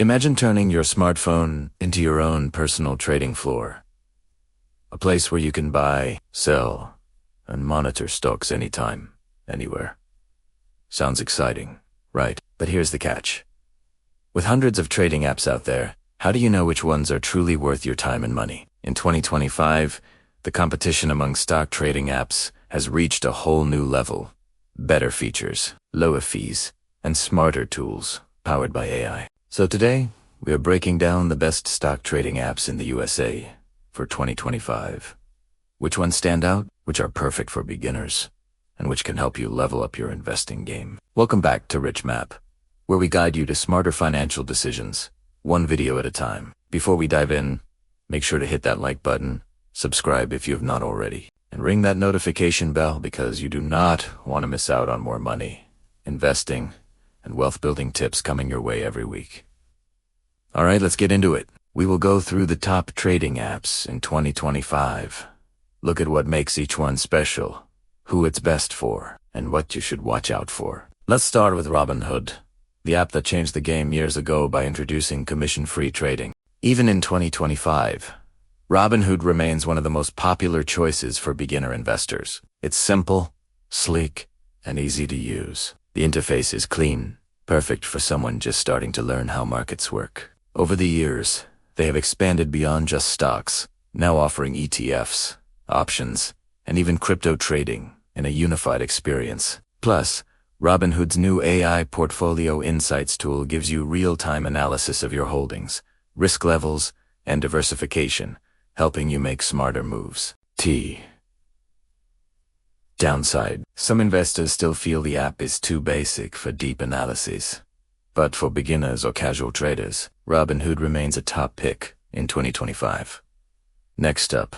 Imagine turning your smartphone into your own personal trading floor. A place where you can buy, sell, and monitor stocks anytime, anywhere. Sounds exciting, right? But here's the catch. With hundreds of trading apps out there, how do you know which ones are truly worth your time and money? In 2025, the competition among stock trading apps has reached a whole new level. Better features, lower fees, and smarter tools powered by AI. So today, we are breaking down the best stock trading apps in the USA for 2025. Which ones stand out, which are perfect for beginners, and which can help you level up your investing game. Welcome back to Rich Map, where we guide you to smarter financial decisions, one video at a time. Before we dive in, make sure to hit that like button, subscribe if you have not already, and ring that notification bell because you do not want to miss out on more money, investing, and wealth-building tips coming your way every week. All right, let's get into it. We will go through the top trading apps in 2025. Look at what makes each one special, who it's best for, and what you should watch out for. Let's start with Robinhood, the app that changed the game years ago by introducing commission-free trading. Even in 2025, Robinhood remains one of the most popular choices for beginner investors. It's simple, sleek, and easy to use. The interface is clean, perfect for someone just starting to learn how markets work. Over the years, they have expanded beyond just stocks, now offering ETFs, options, and even crypto trading in a unified experience. Plus, Robinhood's new AI Portfolio Insights tool gives you real-time analysis of your holdings, risk levels, and diversification, helping you make smarter moves. Downside. Some investors still feel the app is too basic for deep analyses. But for beginners or casual traders, Robinhood remains a top pick in 2025. Next up,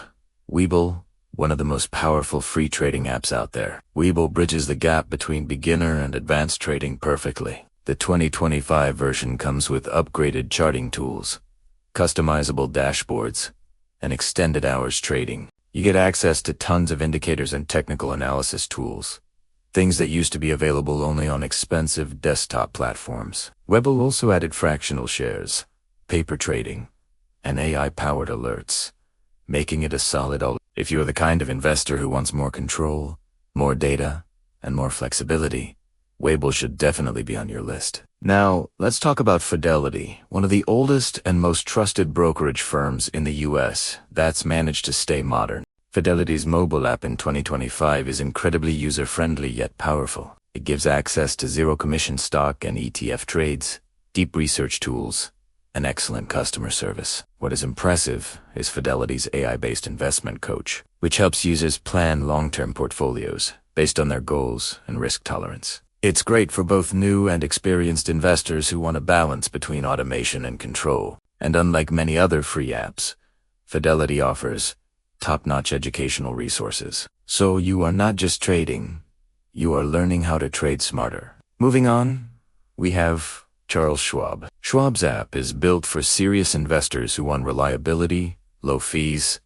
Webull, one of the most powerful free trading apps out there. Webull bridges the gap between beginner and advanced trading perfectly. The 2025 version comes with upgraded charting tools, customizable dashboards, and extended hours trading. You get access to tons of indicators and technical analysis tools, things that used to be available only on expensive desktop platforms. Webull also added fractional shares, paper trading, and AI-powered alerts, making it a solid all. If you're the kind of investor who wants more control, more data, and more flexibility, Webull should definitely be on your list. Now, let's talk about Fidelity, one of the oldest and most trusted brokerage firms in the US that's managed to stay modern. Fidelity's mobile app in 2025 is incredibly user-friendly yet powerful. It gives access to zero-commission stock and ETF trades, deep research tools, and excellent customer service. What is impressive is Fidelity's AI-based investment coach, which helps users plan long-term portfolios based on their goals and risk tolerance. It's great for both new and experienced investors who want a balance between automation and control. And unlike many other free apps, Fidelity offers top-notch educational resources. So you are not just trading, you are learning how to trade smarter. Moving on, we have Charles Schwab. Schwab's app is built for serious investors who want reliability, low fees,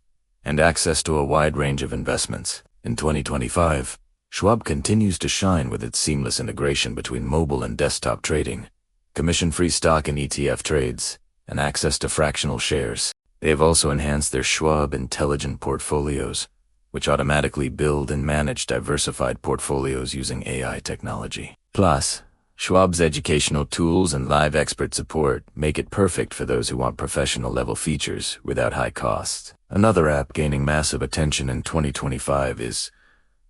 and access to a wide range of investments. In 2025, Schwab continues to shine with its seamless integration between mobile and desktop trading, commission-free stock and ETF trades, and access to fractional shares. They have also enhanced their Schwab Intelligent Portfolios, which automatically build and manage diversified portfolios using AI technology. Plus, Schwab's educational tools and live expert support make it perfect for those who want professional-level features without high costs. Another app gaining massive attention in 2025 is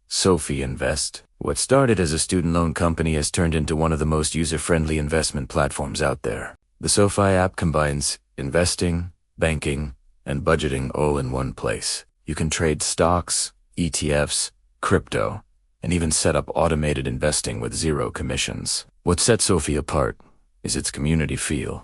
Sophie Invest. What started as a student loan company has turned into one of the most user-friendly investment platforms out there. The Sophie app combines investing, banking, and budgeting all in one place. You can trade stocks, ETFs, crypto, and even set up automated investing with zero commissions. What sets Sophie apart is its community feel.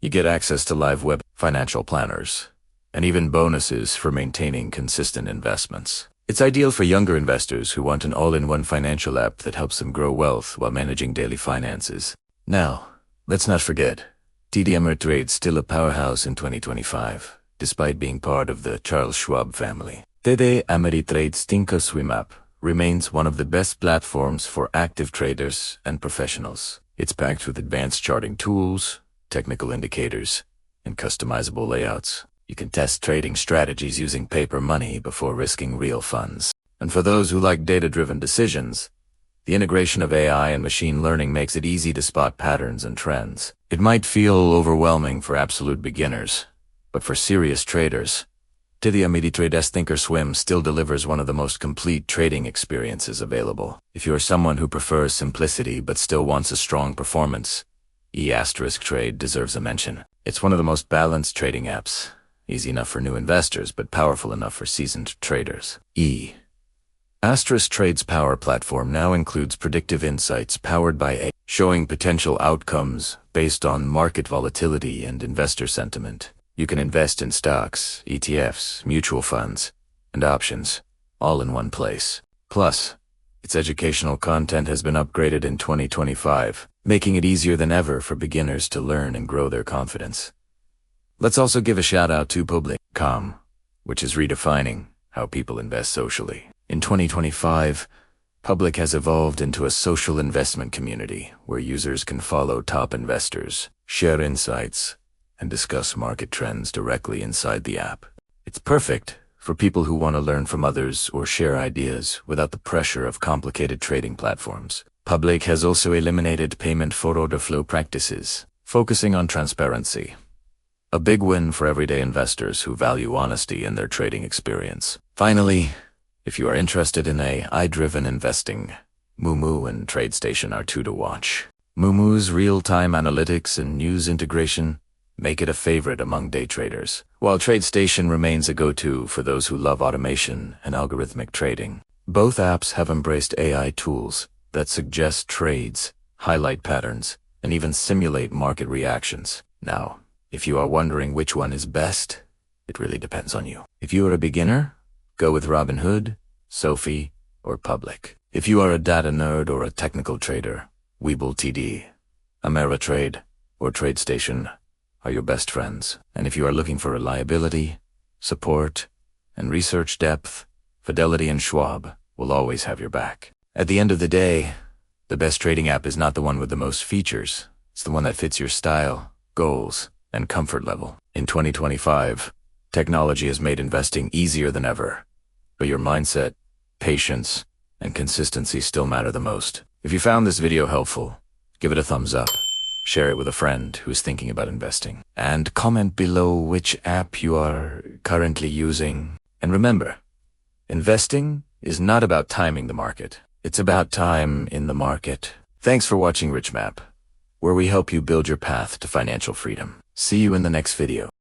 You get access to live web financial planners, and even bonuses for maintaining consistent investments. It's ideal for younger investors who want an all-in-one financial app that helps them grow wealth while managing daily finances. Now, let's not forget, TD Ameritrade's still a powerhouse in 2025, despite being part of the Charles Schwab family. TD Ameritrade's Thinkorswim app remains one of the best platforms for active traders and professionals. It's packed with advanced charting tools, technical indicators, and customizable layouts. You can test trading strategies using paper money before risking real funds. And for those who like data-driven decisions, the integration of AI and machine learning makes it easy to spot patterns and trends. It might feel overwhelming for absolute beginners, but for serious traders, Telia Meditrade's Thinkorswim still delivers one of the most complete trading experiences available. If you're someone who prefers simplicity but still wants a strong performance, E*Trade deserves a mention. It's one of the most balanced trading apps, easy enough for new investors but powerful enough for seasoned traders. E*Trade's Power Platform now includes predictive insights powered by AI, showing potential outcomes based on market volatility and investor sentiment. You can invest in stocks, ETFs, mutual funds, and options, all in one place. Plus, its educational content has been upgraded in 2025, making it easier than ever for beginners to learn and grow their confidence. Let's also give a shout out to Public.com, which is redefining how people invest socially. In 2025, Public has evolved into a social investment community where users can follow top investors, share insights, and discuss market trends directly inside the app. It's perfect for people who want to learn from others or share ideas without the pressure of complicated trading platforms. Public has also eliminated payment for order flow practices, focusing on transparency. A big win for everyday investors who value honesty in their trading experience. Finally, if you are interested in AI-driven investing, Moomoo and TradeStation are two to watch. Moomoo's real-time analytics and news integration make it a favorite among day traders, while TradeStation remains a go-to for those who love automation and algorithmic trading. Both apps have embraced AI tools that suggest trades, highlight patterns, and even simulate market reactions. Now, if you are wondering which one is best, it really depends on you. If you are a beginner, go with Robinhood, Sophie, or Public. If you are a data nerd or a technical trader, Webull TD, Ameritrade, or TradeStation are your best friends. And if you are looking for reliability, support, and research depth, Fidelity and Schwab will always have your back. At the end of the day, the best trading app is not the one with the most features. It's the one that fits your style, goals, and comfort level. In 2025, technology has made investing easier than ever, but your mindset, patience, and consistency still matter the most. If you found this video helpful, give it a thumbs up. Share it with a friend who is thinking about investing. And comment below which app you are currently using. And remember, investing is not about timing the market. It's about time in the market. Thanks for watching Rich Map, where we help you build your path to financial freedom. See you in the next video.